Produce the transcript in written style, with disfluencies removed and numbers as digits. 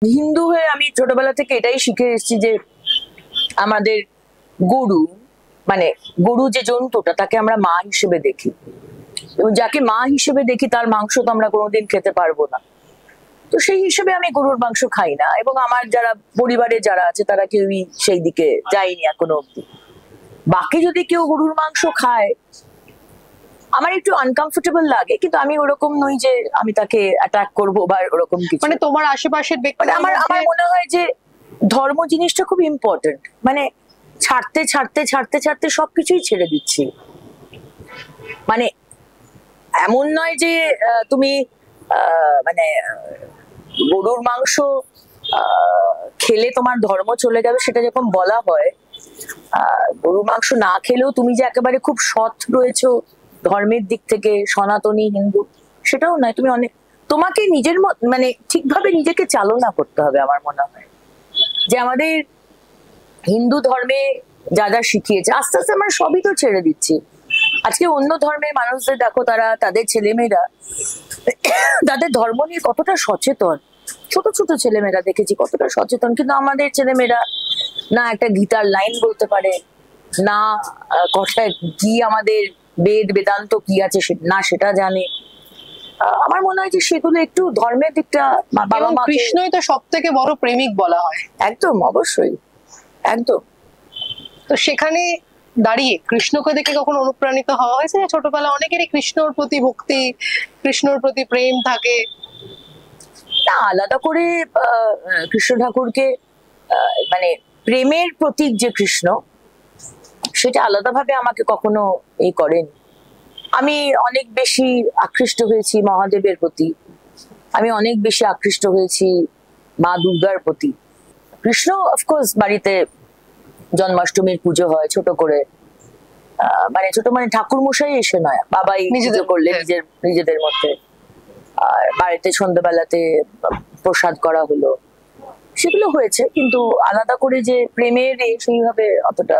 হিন্দু হয়ে আমি ছোটবেলা থেকে এটাই শিখে এসেছি যে আমাদের গরু, মানে গরু যে জন্তুটা তাকে আমরা মা হিসেবে দেখি, এবং যাকে মা হিসেবে দেখি তার মাংস তো আমরা কোনোদিন খেতে পারবো না। তো সেই হিসেবে আমি গরুর মাংস খাই না, এবং আমার যারা পরিবারে যারা আছে তারা কেউই সেই দিকে যায়নি এখনো অব্দি। বাকি যদি কেউ গরুর মাংস খায় আমার একটু আনকমফোর্টেবল লাগে, কিন্তু আমি ওরকম নই যে আমি তাকে অ্যাটাক করবো বা ওরকম কিছু। মানে তোমার আশেপাশের ব্যক্তি, মানে আমার আমার মনে হয় যে ধর্ম জিনিসটা খুব ইম্পর্টেন্ট। মানে ছাড়তে ছাড়তে ছাড়তে ছাড়তে সবকিছুই ছেড়ে দিচ্ছি। মানে এমন নয় যে তুমি মানে গরুর মাংস খেলে তোমার ধর্ম চলে যাবে, সেটা যখন বলা হয়। গরুর মাংস না খেলেও তুমি যে একেবারে খুব সৎ রয়েছো ধর্মের দিক থেকে, সনাতনী হিন্দু, সেটাও নয়। তুমি অনেক, তোমাকে নিজের মানে ঠিকভাবে নিজেকে চালনা করতে হবে। আমার মনে হয় যে আমাদের হিন্দু ধর্মে যা যা শিখিয়েছে আস্তে আস্তে আমরা সবই তো ছেড়ে দিচ্ছি। আজকে অন্য ধর্মের মানুষদের দেখো, তারা তাদের ছেলেমেয়েরা তাদের ধর্ম নিয়ে কতটা সচেতন। ছোট ছোট ছেলেমেয়েরা দেখেছি কতটা সচেতন, কিন্তু আমাদের ছেলেমেয়েরা না একটা গীতার লাইন বলতে পারে, না কথায় কি আমাদের বেদ বেদান্ত কি আছে না সেটা জানে। আমার মনে হয় যে সেগুলো একটু ধর্মের দিকটা বাবা মা। কৃষ্ণই তো সব থেকে বড় প্রেমিক বলা হয়। একদম, অবশ্যই, একদম। তো সেখানে দাঁড়িয়ে কৃষ্ণকে দেখে কখন অনুপ্রাণিত হওয়া হয়েছে? ছোটবেলা অনেকেরই কৃষ্ণর প্রতি ভক্তি, কৃষ্ণর প্রতি প্রেম থাকে। না, আলাদা করে কৃষ্ণ ঠাকুরকে মানে প্রেমের প্রতীক যে কৃষ্ণ, সেটা আলাদাভাবে আমাকে কখনো এই করেনি। আমি অনেক বেশি আকৃষ্ট হয়েছি মহাদেবের প্রতি, আমি অনেক বেশি আকৃষ্ট হয়েছি মা দুর্গার প্রতি। কৃষ্ণ অফকোর্স বাড়িতে জন্মাষ্টমীর পুজো হয় ছোট করে, মানে ছোট মানে ঠাকুর মশাই এসে নয়, বাবাই পুজো করলে নিজেদের মধ্যে। আর বাড়িতে সন্ধ্যাবেলাতে প্রসাদ করা হলো, সেগুলো হয়েছে, কিন্তু আলাদা করে যে প্রেমের সেইভাবে অতটা